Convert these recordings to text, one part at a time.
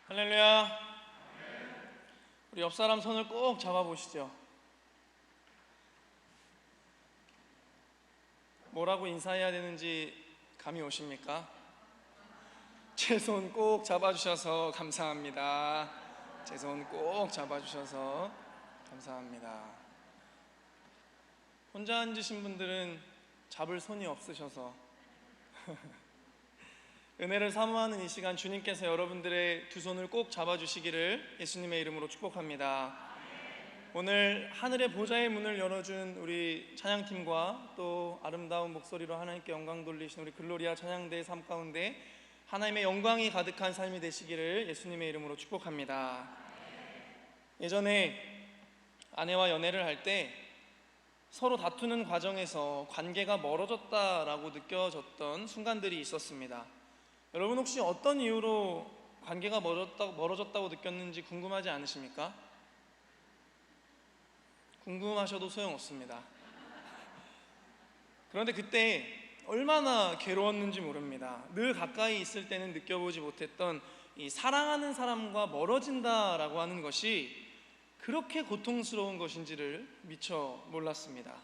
할렐루야. 우리 옆 사람 손을 꼭 잡아보시죠. 뭐라고 인사해야 되는지 감이 오십니까? 제 손 꼭 잡아주셔서 감사합니다. 제 손 꼭 잡아주셔서 감사합니다. 혼자 앉으신 분들은 잡을 손이 없으셔서 은혜를 사모하는 이 시간, 주님께서 여러분들의 두 손을 꼭 잡아주시기를 예수님의 이름으로 축복합니다. 오늘 하늘의 보좌의 문을 열어준 우리 찬양팀과 또 아름다운 목소리로 하나님께 영광 돌리신 우리 글로리아 찬양대의 삶 가운데 하나님의 영광이 가득한 삶이 되시기를 예수님의 이름으로 축복합니다. 예전에 아내와 연애를 할 때 서로 다투는 과정에서 관계가 멀어졌다라고 느껴졌던 순간들이 있었습니다. 여러분 혹시 어떤 이유로 관계가 멀어졌다고 느꼈는지 궁금하지 않으십니까? 궁금하셔도 소용없습니다. 그런데 그때 얼마나 괴로웠는지 모릅니다. 늘 가까이 있을 때는 느껴보지 못했던 이 사랑하는 사람과 멀어진다라고 하는 것이 그렇게 고통스러운 것인지를 미처 몰랐습니다.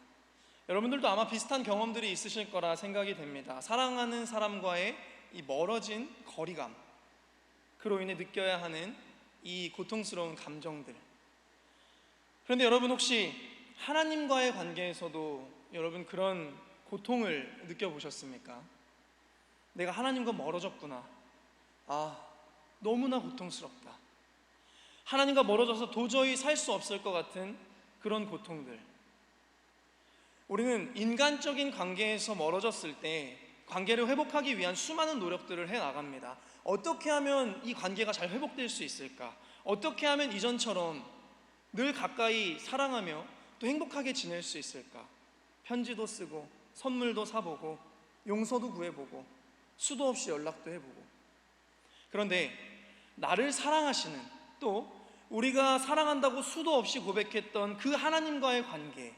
여러분들도 아마 비슷한 경험들이 있으실 거라 생각이 됩니다. 사랑하는 사람과의 이 멀어진 거리감, 그로 인해 느껴야 하는 이 고통스러운 감정들. 그런데 여러분 혹시 하나님과의 관계에서도 여러분 그런 고통을 느껴보셨습니까? 내가 하나님과 멀어졌구나. 너무나 고통스럽다. 하나님과 멀어져서 도저히 살 수 없을 것 같은 그런 고통들. 우리는 인간적인 관계에서 멀어졌을 때 관계를 회복하기 위한 수많은 노력들을 해나갑니다. 어떻게 하면 이 관계가 잘 회복될 수 있을까? 어떻게 하면 이전처럼 늘 가까이 사랑하며 또 행복하게 지낼 수 있을까? 편지도 쓰고 선물도 사보고 용서도 구해보고 수도 없이 연락도 해보고. 그런데 나를 사랑하시는, 또 우리가 사랑한다고 수도 없이 고백했던 그 하나님과의 관계,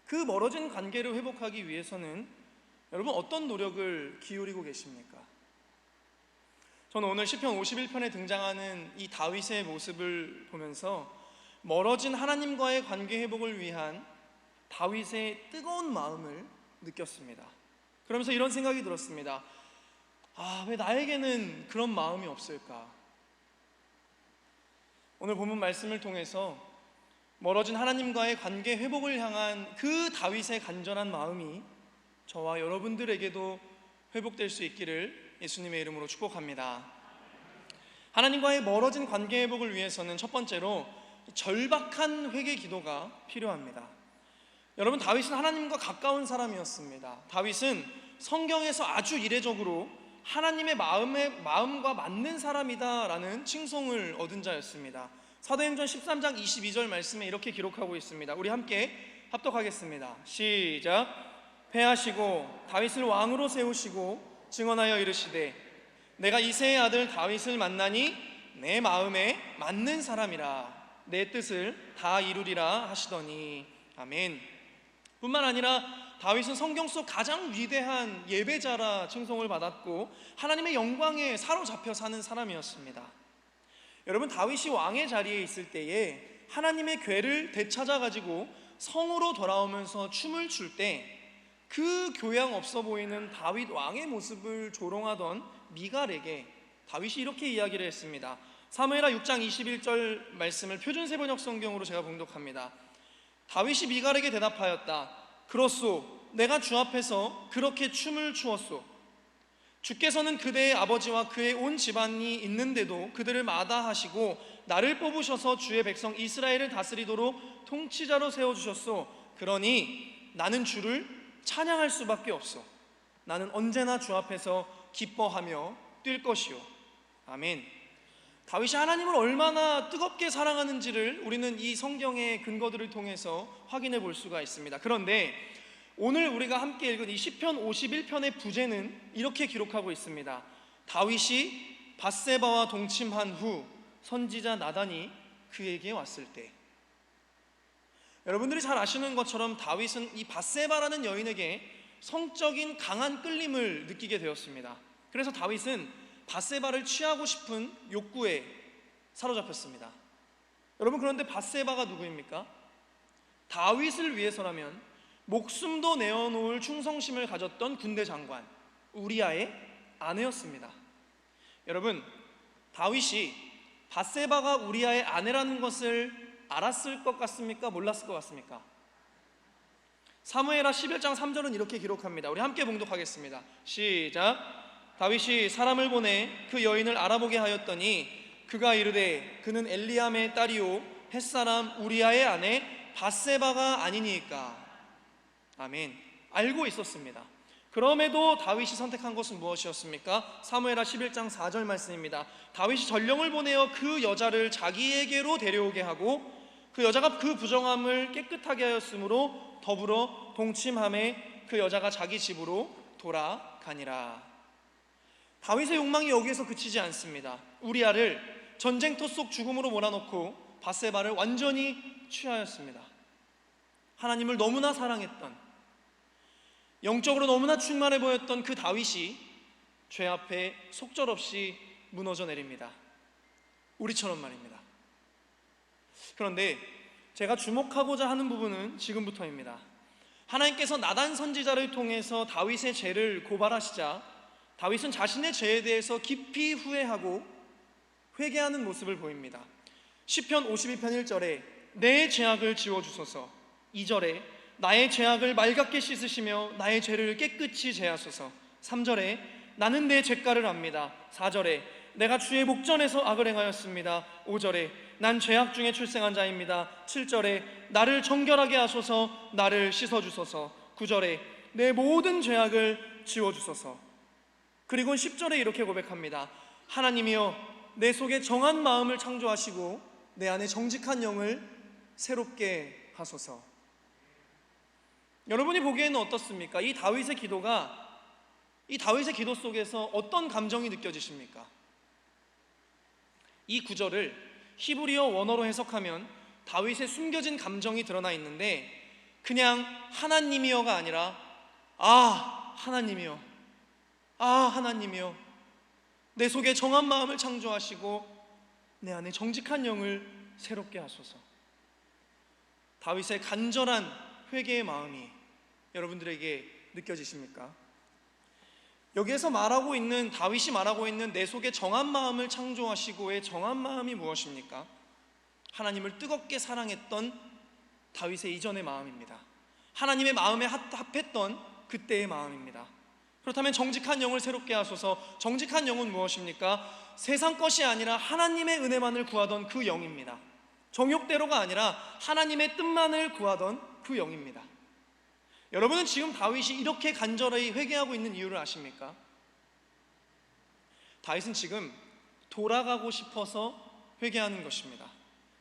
그 멀어진 관계를 회복하기 위해서는 여러분 어떤 노력을 기울이고 계십니까? 저는 오늘 시편 51편에 등장하는 이 다윗의 모습을 보면서 멀어진 하나님과의 관계 회복을 위한 다윗의 뜨거운 마음을 느꼈습니다. 그러면서 이런 생각이 들었습니다. 왜 나에게는 그런 마음이 없을까? 오늘 본문 말씀을 통해서 멀어진 하나님과의 관계 회복을 향한 그 다윗의 간절한 마음이 저와 여러분들에게도 회복될 수 있기를 예수님의 이름으로 축복합니다. 하나님과의 멀어진 관계 회복을 위해서는 첫 번째로 절박한 회개 기도가 필요합니다. 여러분, 다윗은 하나님과 가까운 사람이었습니다. 다윗은 성경에서 아주 이례적으로 하나님의 마음과 맞는 사람이다라는 칭송을 얻은 자였습니다. 사도행전 13장 22절 말씀에 이렇게 기록하고 있습니다. 우리 함께 합독하겠습니다. 시작. 패하시고 다윗을 왕으로 세우시고 증언하여 이르시되 내가 이새의 아들 다윗을 만나니 내 마음에 맞는 사람이라 내 뜻을 다 이루리라 하시더니. 아멘. 뿐만 아니라 다윗은 성경 속 가장 위대한 예배자라 칭송을 받았고 하나님의 영광에 사로잡혀 사는 사람이었습니다. 여러분, 다윗이 왕의 자리에 있을 때에 하나님의 궤를 되찾아가지고 성으로 돌아오면서 춤을 출 때 그 교양 없어 보이는 다윗 왕의 모습을 조롱하던 미갈에게 다윗이 이렇게 이야기를 했습니다. 사무엘하 6장 21절 말씀을 표준세번역 성경으로 제가 봉독합니다. 다윗이 미갈에게 대답하였다. 그렇소, 내가 주 앞에서 그렇게 춤을 추었소. 주께서는 그대의 아버지와 그의 온 집안이 있는데도 그들을 마다하시고 나를 뽑으셔서 주의 백성 이스라엘을 다스리도록 통치자로 세워주셨소. 그러니 나는 주를 찬양할 수밖에 없어. 나는 언제나 주 앞에서 기뻐하며 뛸 것이요. 아멘. 다윗이 하나님을 얼마나 뜨겁게 사랑하는지를 우리는 이 성경의 근거들을 통해서 확인해 볼 수가 있습니다. 그런데 오늘 우리가 함께 읽은 이 시편 51편의 부제는 이렇게 기록하고 있습니다. 다윗이 밧세바와 동침한 후 선지자 나단이 그에게 왔을 때. 여러분들이 잘 아시는 것처럼 다윗은 이 밧세바라는 여인에게 성적인 강한 끌림을 느끼게 되었습니다. 그래서 다윗은 밧세바를 취하고 싶은 욕구에 사로잡혔습니다. 여러분, 그런데 밧세바가 누구입니까? 다윗을 위해서라면 목숨도 내어놓을 충성심을 가졌던 군대 장관 우리아의 아내였습니다. 여러분, 다윗이 밧세바가 우리아의 아내라는 것을 알았을 것 같습니까? 몰랐을 것 같습니까? 사무엘하 11장 3절은 이렇게 기록합니다. 우리 함께 봉독하겠습니다. 시작. 다윗이 사람을 보내 그 여인을 알아보게 하였더니 그가 이르되 그는 엘리암의 딸이요 햇사람 우리아의 아내 밧세바가 아니니까. 아멘. 알고 있었습니다. 그럼에도 다윗이 선택한 것은 무엇이었습니까? 사무엘하 11장 4절 말씀입니다. 다윗이 전령을 보내어 그 여자를 자기에게로 데려오게 하고 그 여자가 그 부정함을 깨끗하게 하였으므로 더불어 동침함에 그 여자가 자기 집으로 돌아가니라. 다윗의 욕망이 여기에서 그치지 않습니다. 우리아를 전쟁터 속 죽음으로 몰아넣고 밧세바를 완전히 취하였습니다. 하나님을 너무나 사랑했던, 영적으로 너무나 충만해 보였던 그 다윗이 죄 앞에 속절없이 무너져 내립니다. 우리처럼 말입니다. 그런데 제가 주목하고자 하는 부분은 지금부터입니다. 하나님께서 나단 선지자를 통해서 다윗의 죄를 고발하시자 다윗은 자신의 죄에 대해서 깊이 후회하고 회개하는 모습을 보입니다. 시편 52편 1절에 내 죄악을 지워주소서, 2절에 나의 죄악을 맑게 씻으시며 나의 죄를 깨끗이 제하소서, 3절에 나는 내 죄가를 압니다, 4절에 내가 주의 목전에서 악을 행하였습니다, 5절에 난 죄악 중에 출생한 자입니다, 7절에 나를 정결하게 하소서, 나를 씻어주소서, 9절에 내 모든 죄악을 지워주소서. 그리고 10절에 이렇게 고백합니다. 하나님이여 내 속에 정한 마음을 창조하시고 내 안에 정직한 영을 새롭게 하소서. 여러분이 보기에는 어떻습니까? 이 다윗의 기도 속에서 어떤 감정이 느껴지십니까? 이 구절을 히브리어 원어로 해석하면 다윗의 숨겨진 감정이 드러나 있는데 그냥 하나님이여가 아니라 하나님이여, 하나님이여 내 속에 정한 마음을 창조하시고 내 안에 정직한 영을 새롭게 하소서. 다윗의 간절한 회개의 마음이 여러분들에게 느껴지십니까? 여기에서 다윗이 말하고 있는 내 속에 정한 마음을 창조하시고의 정한 마음이 무엇입니까? 하나님을 뜨겁게 사랑했던 다윗의 이전의 마음입니다. 하나님의 마음에 합했던 그때의 마음입니다. 그렇다면 정직한 영을 새롭게 하소서. 정직한 영은 무엇입니까? 세상 것이 아니라 하나님의 은혜만을 구하던 그 영입니다. 정욕대로가 아니라 하나님의 뜻만을 구하던 그 영입니다. 여러분은 지금 다윗이 이렇게 간절히 회개하고 있는 이유를 아십니까? 다윗은 지금 돌아가고 싶어서 회개하는 것입니다.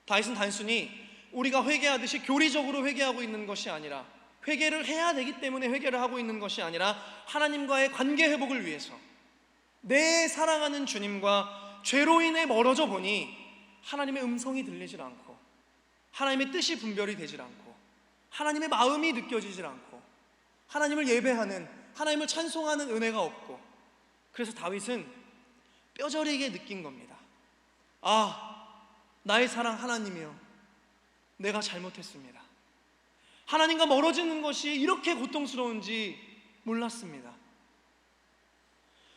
다윗은 단순히 우리가 회개하듯이 교리적으로 회개하고 있는 것이 아니라, 회개를 해야 되기 때문에 회개를 하고 있는 것이 아니라 하나님과의 관계 회복을 위해서 내 사랑하는 주님과 죄로 인해 멀어져 보니 하나님의 음성이 들리질 않고 하나님의 뜻이 분별이 되질 않고 하나님의 마음이 느껴지질 않고 하나님을 예배하는, 하나님을 찬송하는 은혜가 없고, 그래서 다윗은 뼈저리게 느낀 겁니다. 나의 사랑 하나님이여, 내가 잘못했습니다. 하나님과 멀어지는 것이 이렇게 고통스러운지 몰랐습니다.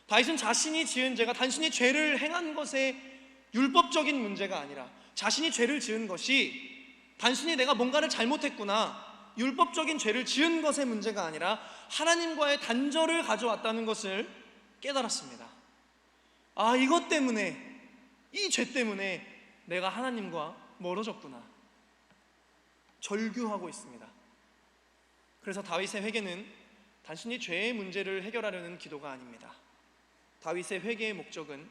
다윗은 자신이 지은 죄가 단순히 죄를 행한 것의 율법적인 문제가 아니라, 자신이 죄를 지은 것이 단순히 내가 뭔가를 잘못했구나, 율법적인 죄를 지은 것의 문제가 아니라 하나님과의 단절을 가져왔다는 것을 깨달았습니다. 이것 때문에, 이 죄 때문에 내가 하나님과 멀어졌구나, 절규하고 있습니다. 그래서 다윗의 회개는 단순히 죄의 문제를 해결하려는 기도가 아닙니다. 다윗의 회개의 목적은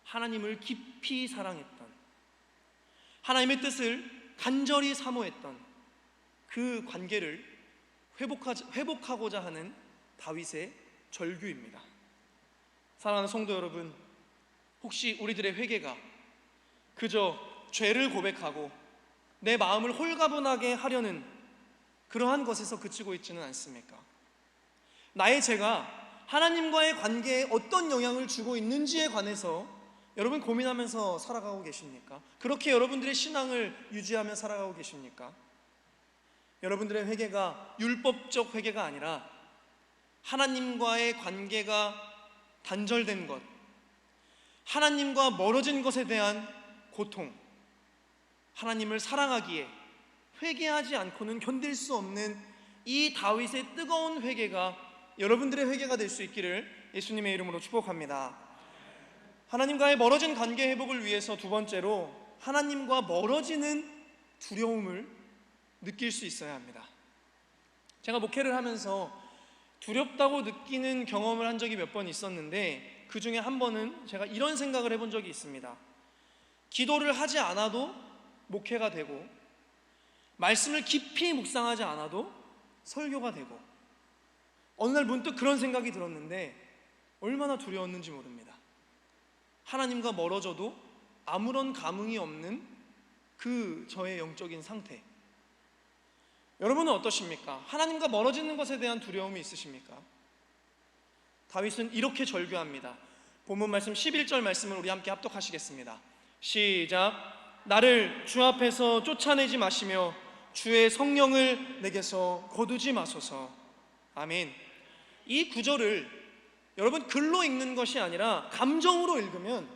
하나님을 깊이 사랑했던, 하나님의 뜻을 간절히 사모했던 그 관계를 회복하고자 하는 다윗의 절규입니다. 사랑하는 성도 여러분, 혹시 우리들의 회개가 그저 죄를 고백하고 내 마음을 홀가분하게 하려는 그러한 것에서 그치고 있지는 않습니까? 나의 죄가 하나님과의 관계에 어떤 영향을 주고 있는지에 관해서 여러분 고민하면서 살아가고 계십니까? 그렇게 여러분들의 신앙을 유지하며 살아가고 계십니까? 여러분들의 회개가 율법적 회개가 아니라 하나님과의 관계가 단절된 것, 하나님과 멀어진 것에 대한 고통, 하나님을 사랑하기에 회개하지 않고는 견딜 수 없는 이 다윗의 뜨거운 회개가 여러분들의 회개가 될 수 있기를 예수님의 이름으로 축복합니다. 하나님과의 멀어진 관계 회복을 위해서 두 번째로 하나님과 멀어지는 두려움을 느낄 수 있어야 합니다. 제가 목회를 하면서 두렵다고 느끼는 경험을 한 적이 몇 번 있었는데, 그 중에 한 번은 제가 이런 생각을 해본 적이 있습니다. 기도를 하지 않아도 목회가 되고, 말씀을 깊이 묵상하지 않아도 설교가 되고, 어느 날 문득 그런 생각이 들었는데 얼마나 두려웠는지 모릅니다. 하나님과 멀어져도 아무런 감흥이 없는 그 저의 영적인 상태. 여러분은 어떠십니까? 하나님과 멀어지는 것에 대한 두려움이 있으십니까? 다윗은 이렇게 절규합니다. 본문 말씀 11절 말씀을 우리 함께 합독하시겠습니다. 시작. 나를 주 앞에서 쫓아내지 마시며 주의 성령을 내게서 거두지 마소서. 아멘. 이 구절을 여러분 글로 읽는 것이 아니라 감정으로 읽으면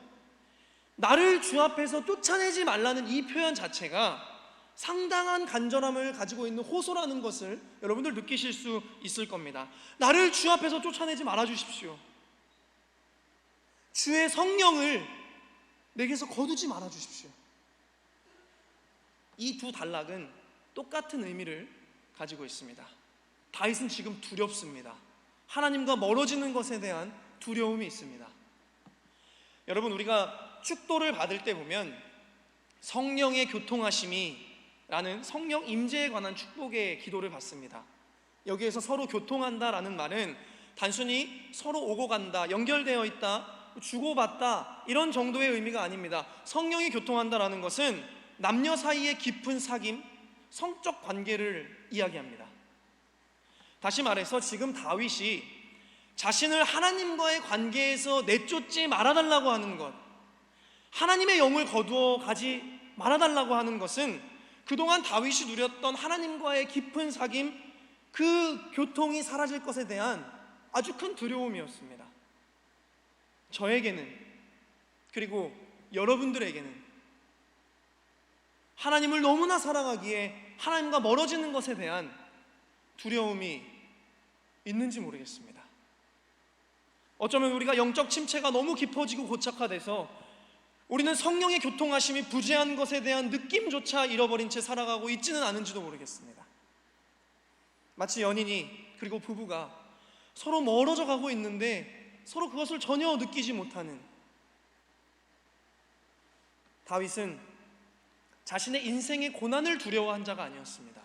나를 주 앞에서 쫓아내지 말라는 이 표현 자체가 상당한 간절함을 가지고 있는 호소라는 것을 여러분들 느끼실 수 있을 겁니다. 나를 주 앞에서 쫓아내지 말아주십시오. 주의 성령을 내게서 거두지 말아주십시오. 이 두 단락은 똑같은 의미를 가지고 있습니다. 다윗은 지금 두렵습니다. 하나님과 멀어지는 것에 대한 두려움이 있습니다. 여러분, 우리가 축도를 받을 때 보면 성령의 교통하심이 라는 성령 임재에 관한 축복의 기도를 받습니다. 여기에서 서로 교통한다라는 말은 단순히 서로 오고 간다, 연결되어 있다, 주고받다 이런 정도의 의미가 아닙니다. 성령이 교통한다라는 것은 남녀 사이의 깊은 사귐, 성적 관계를 이야기합니다. 다시 말해서 지금 다윗이 자신을 하나님과의 관계에서 내쫓지 말아달라고 하는 것, 하나님의 영을 거두어 가지 말아달라고 하는 것은 그동안 다윗이 누렸던 하나님과의 깊은 사귐, 그 교통이 사라질 것에 대한 아주 큰 두려움이었습니다. 저에게는, 그리고 여러분들에게는 하나님을 너무나 사랑하기에 하나님과 멀어지는 것에 대한 두려움이 있는지 모르겠습니다. 어쩌면 우리가 영적 침체가 너무 깊어지고 고착화돼서 우리는 성령의 교통하심이 부재한 것에 대한 느낌조차 잃어버린 채 살아가고 있지는 않은지도 모르겠습니다. 마치 연인이, 그리고 부부가 서로 멀어져 가고 있는데 서로 그것을 전혀 느끼지 못하는, 다윗은 자신의 인생의 고난을 두려워한 자가 아니었습니다.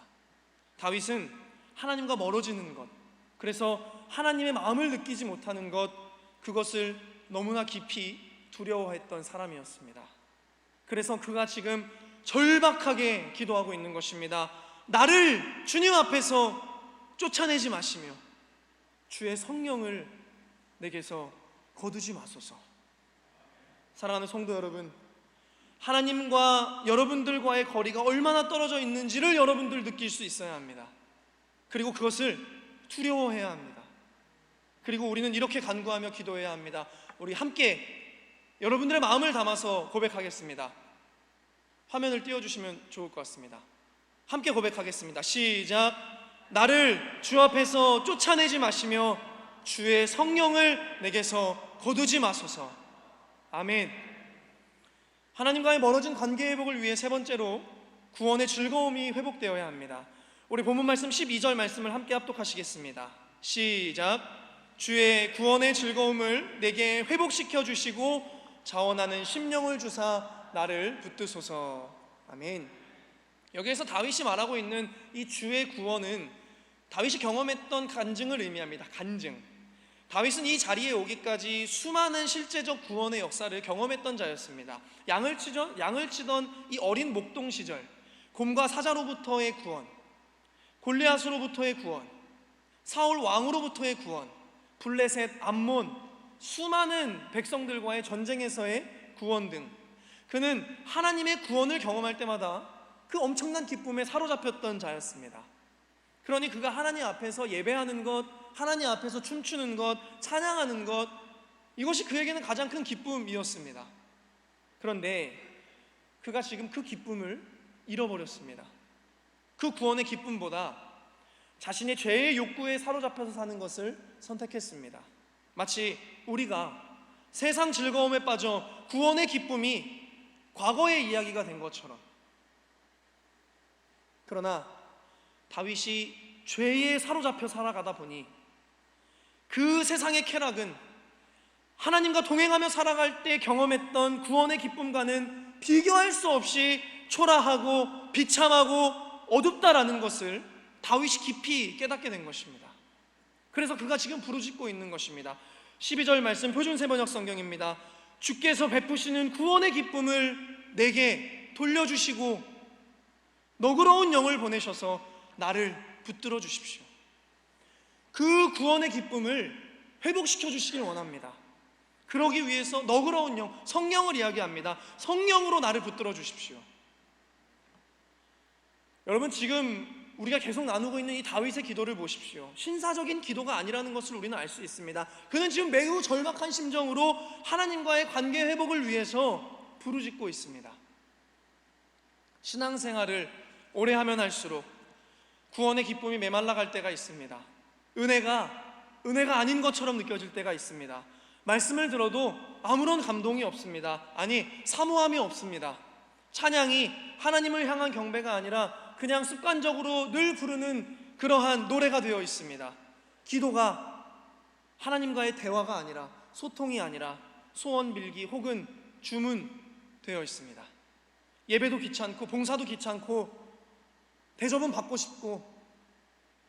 다윗은 하나님과 멀어지는 것, 그래서 하나님의 마음을 느끼지 못하는 것, 그것을 너무나 깊이 두려워했던 사람이었습니다. 그래서 그가 지금 절박하게 기도하고 있는 것입니다. 나를 주님 앞에서 쫓아내지 마시며 주의 성령을 내게서 거두지 마소서. 사랑하는 성도 여러분, 하나님과 여러분들과의 거리가 얼마나 떨어져 있는지를 여러분들 느낄 수 있어야 합니다. 그리고 그것을 두려워해야 합니다. 그리고 우리는 이렇게 간구하며 기도해야 합니다. 우리 함께 여러분들의 마음을 담아서 고백하겠습니다. 화면을 띄워주시면 좋을 것 같습니다. 함께 고백하겠습니다. 시작. 나를 주 앞에서 쫓아내지 마시며 주의 성령을 내게서 거두지 마소서. 아멘. 하나님과의 멀어진 관계 회복을 위해 세 번째로 구원의 즐거움이 회복되어야 합니다. 우리 본문 말씀 12절 말씀을 함께 합독하시겠습니다. 시작. 주의 구원의 즐거움을 내게 회복시켜 주시고 자원하는 심령을 주사 나를 붙드소서. 아멘. 여기에서 다윗이 말하고 있는 이 주의 구원은 다윗이 경험했던 간증을 의미합니다. 간증. 다윗은 이 자리에 오기까지 수많은 실제적 구원의 역사를 경험했던 자였습니다. 양을 치던 이 어린 목동 시절, 곰과 사자로부터의 구원, 골리앗으로부터의 구원, 사울 왕으로부터의 구원, 블레셋, 암몬, 수많은 백성들과의 전쟁에서의 구원 등 그는 하나님의 구원을 경험할 때마다 그 엄청난 기쁨에 사로잡혔던 자였습니다. 그러니 그가 하나님 앞에서 예배하는 것, 하나님 앞에서 춤추는 것, 찬양하는 것, 이것이 그에게는 가장 큰 기쁨이었습니다. 그런데 그가 지금 그 기쁨을 잃어버렸습니다. 그 구원의 기쁨보다 자신의 죄의 욕구에 사로잡혀서 사는 것을 선택했습니다. 마치 우리가 세상 즐거움에 빠져 구원의 기쁨이 과거의 이야기가 된 것처럼. 그러나 다윗이 죄에 사로잡혀 살아가다 보니 그 세상의 쾌락은 하나님과 동행하며 살아갈 때 경험했던 구원의 기쁨과는 비교할 수 없이 초라하고 비참하고 어둡다라는 것을 다윗이 깊이 깨닫게 된 것입니다. 그래서 그가 지금 부르짖고 있는 것입니다. 12절 말씀 표준세번역 성경입니다. 주께서 베푸시는 구원의 기쁨을 내게 돌려주시고 너그러운 영을 보내셔서 나를 붙들어 주십시오. 그 구원의 기쁨을 회복시켜 주시길 원합니다. 그러기 위해서 너그러운 영, 성령을 이야기합니다. 성령으로 나를 붙들어 주십시오. 여러분, 지금 우리가 계속 나누고 있는 이 다윗의 기도를 보십시오. 신사적인 기도가 아니라는 것을 우리는 알 수 있습니다. 그는 지금 매우 절박한 심정으로 하나님과의 관계 회복을 위해서 부르짖고 있습니다. 신앙생활을 오래 하면 할수록 구원의 기쁨이 메말라갈 때가 있습니다. 은혜가 아닌 것처럼 느껴질 때가 있습니다. 말씀을 들어도 아무런 감동이 없습니다. 아니, 사모함이 없습니다. 찬양이 하나님을 향한 경배가 아니라 그냥 습관적으로 늘 부르는 그러한 노래가 되어 있습니다. 기도가 하나님과의 대화가 아니라, 소통이 아니라 소원 빌기 혹은 주문 되어 있습니다. 예배도 귀찮고 봉사도 귀찮고 대접은 받고 싶고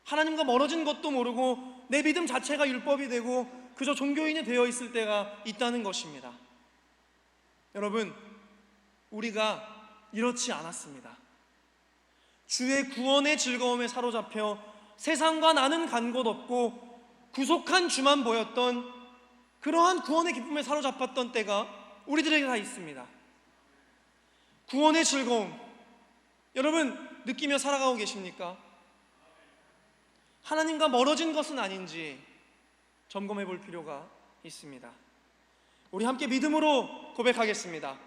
하나님과 멀어진 것도 모르고 내 믿음 자체가 율법이 되고 그저 종교인이 되어 있을 때가 있다는 것입니다. 여러분, 우리가 이렇지 않았습니다. 주의 구원의 즐거움에 사로잡혀 세상과 나는 간 곳 없고 구속한 주만 보였던 그러한 구원의 기쁨에 사로잡혔던 때가 우리들에게 다 있습니다. 구원의 즐거움, 여러분 느끼며 살아가고 계십니까? 하나님과 멀어진 것은 아닌지 점검해 볼 필요가 있습니다. 우리 함께 믿음으로 고백하겠습니다.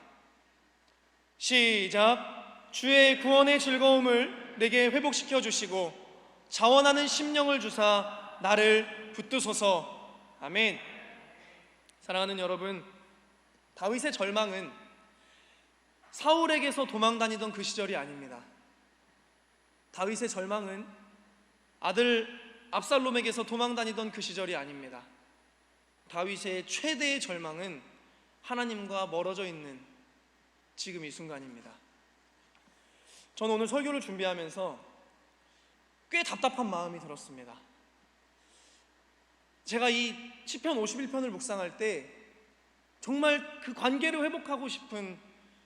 시작. 주의 구원의 즐거움을 내게 회복시켜 주시고 자원하는 심령을 주사 나를 붙드소서. 아멘. 사랑하는 여러분, 다윗의 절망은 사울에게서 도망다니던 그 시절이 아닙니다. 다윗의 절망은 아들 압살롬에게서 도망다니던 그 시절이 아닙니다. 다윗의 최대의 절망은 하나님과 멀어져 있는 지금 이 순간입니다. 저는 오늘 설교를 준비하면서 꽤 답답한 마음이 들었습니다. 제가 이 시편 51편을 묵상할 때 정말 그 관계를 회복하고 싶은,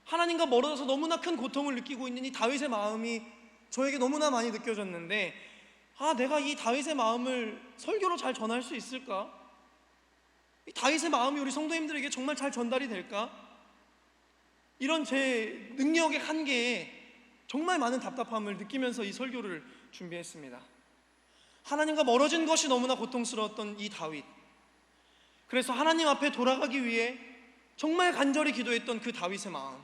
하나님과 멀어져서 너무나 큰 고통을 느끼고 있는 이 다윗의 마음이 저에게 너무나 많이 느껴졌는데, 내가 이 다윗의 마음을 설교로 잘 전할 수 있을까? 이 다윗의 마음이 우리 성도님들에게 정말 잘 전달이 될까? 이런 제 능력의 한계에 정말 많은 답답함을 느끼면서 이 설교를 준비했습니다. 하나님과 멀어진 것이 너무나 고통스러웠던 이 다윗, 그래서 하나님 앞에 돌아가기 위해 정말 간절히 기도했던 그 다윗의 마음.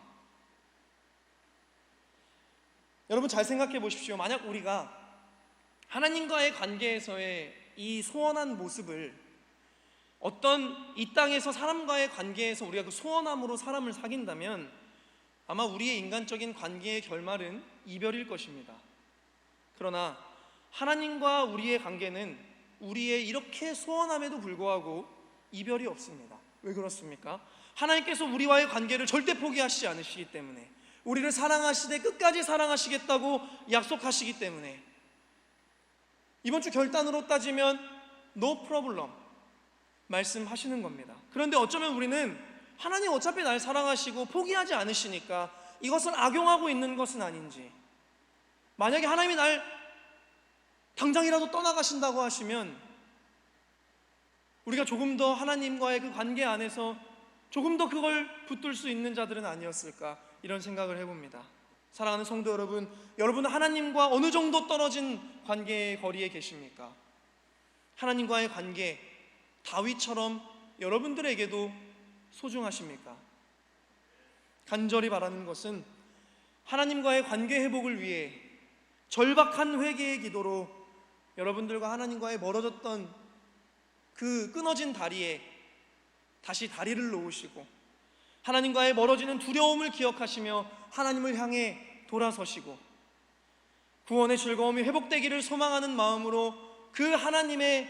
여러분 잘 생각해 보십시오. 만약 우리가 하나님과의 관계에서의 이 소원한 모습을, 어떤 이 땅에서 사람과의 관계에서 우리가 그 소원함으로 사람을 사귄다면 아마 우리의 인간적인 관계의 결말은 이별일 것입니다. 그러나 하나님과 우리의 관계는 우리의 이렇게 소원함에도 불구하고 이별이 없습니다. 왜 그렇습니까? 하나님께서 우리와의 관계를 절대 포기하시지 않으시기 때문에, 우리를 사랑하시되 끝까지 사랑하시겠다고 약속하시기 때문에, 이번 주 결단으로 따지면 no problem 말씀하시는 겁니다. 그런데 어쩌면 우리는 하나님 어차피 날 사랑하시고 포기하지 않으시니까 이것을 악용하고 있는 것은 아닌지, 만약에 하나님이 날 당장이라도 떠나가신다고 하시면 우리가 조금 더 하나님과의 그 관계 안에서 조금 더 그걸 붙들 수 있는 자들은 아니었을까, 이런 생각을 해봅니다. 사랑하는 성도 여러분, 여러분은 하나님과 어느 정도 떨어진 관계의 거리에 계십니까? 하나님과의 관계, 다윗처럼 여러분들에게도 소중하십니까? 간절히 바라는 것은 하나님과의 관계 회복을 위해 절박한 회개의 기도로 여러분들과 하나님과의 멀어졌던 그 끊어진 다리에 다시 다리를 놓으시고, 하나님과의 멀어지는 두려움을 기억하시며 하나님을 향해 돌아서시고, 구원의 즐거움이 회복되기를 소망하는 마음으로 그 하나님의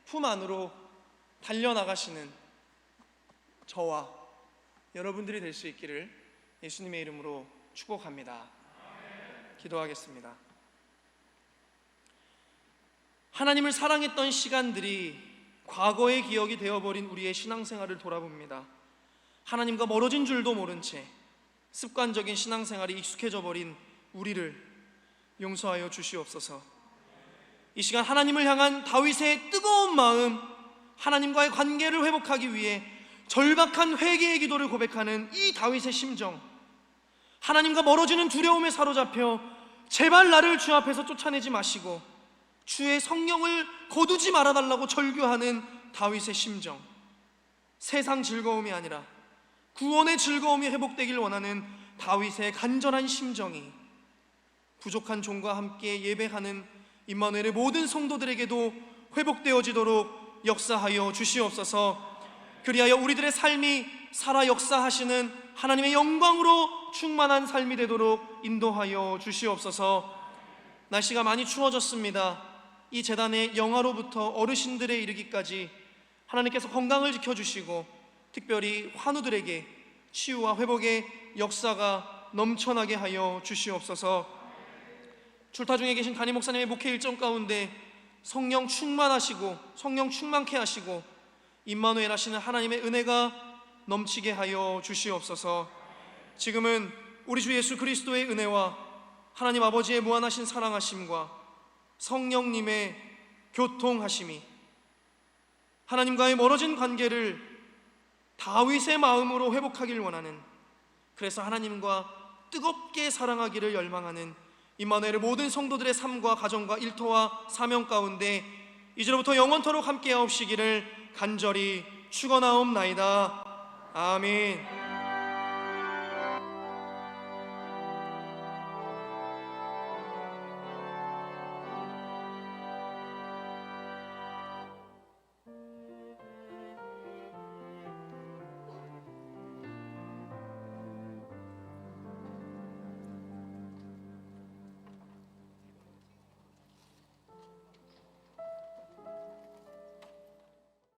품 안으로 달려나가시는 저와 여러분들이 될 수 있기를 예수님의 이름으로 축복합니다. 기도하겠습니다. 하나님을 사랑했던 시간들이 과거의 기억이 되어버린 우리의 신앙생활을 돌아봅니다. 하나님과 멀어진 줄도 모른 채 습관적인 신앙생활이 익숙해져 버린 우리를 용서하여 주시옵소서. 이 시간 하나님을 향한 다윗의 뜨거운 마음, 하나님과의 관계를 회복하기 위해 절박한 회개의 기도를 고백하는 이 다윗의 심정, 하나님과 멀어지는 두려움에 사로잡혀 제발 나를 주 앞에서 쫓아내지 마시고 주의 성령을 거두지 말아달라고 절규하는 다윗의 심정, 세상 즐거움이 아니라 구원의 즐거움이 회복되길 원하는 다윗의 간절한 심정이 부족한 종과 함께 예배하는 임마누엘의 모든 성도들에게도 회복되어지도록 역사하여 주시옵소서. 그리하여 우리들의 삶이 살아 역사하시는 하나님의 영광으로 충만한 삶이 되도록 인도하여 주시옵소서. 날씨가 많이 추워졌습니다. 이 재단의 영하로부터 어르신들에 이르기까지 하나님께서 건강을 지켜주시고 특별히 환우들에게 치유와 회복의 역사가 넘쳐나게 하여 주시옵소서. 출타 중에 계신 담임 목사님의 목회 일정 가운데 성령 충만하시고 성령 충만케 하시고 임마누엘 하시는 하나님의 은혜가 넘치게 하여 주시옵소서. 지금은 우리 주 예수 그리스도의 은혜와 하나님 아버지의 무한하신 사랑하심과 성령님의 교통하심이 하나님과의 멀어진 관계를 다윗의 마음으로 회복하길 원하는, 그래서 하나님과 뜨겁게 사랑하기를 열망하는 임마누엘의 모든 성도들의 삶과 가정과 일터와 사명 가운데 이제로부터 영원토록 함께하옵시기를 간절히 축원하옵나이다. 아멘.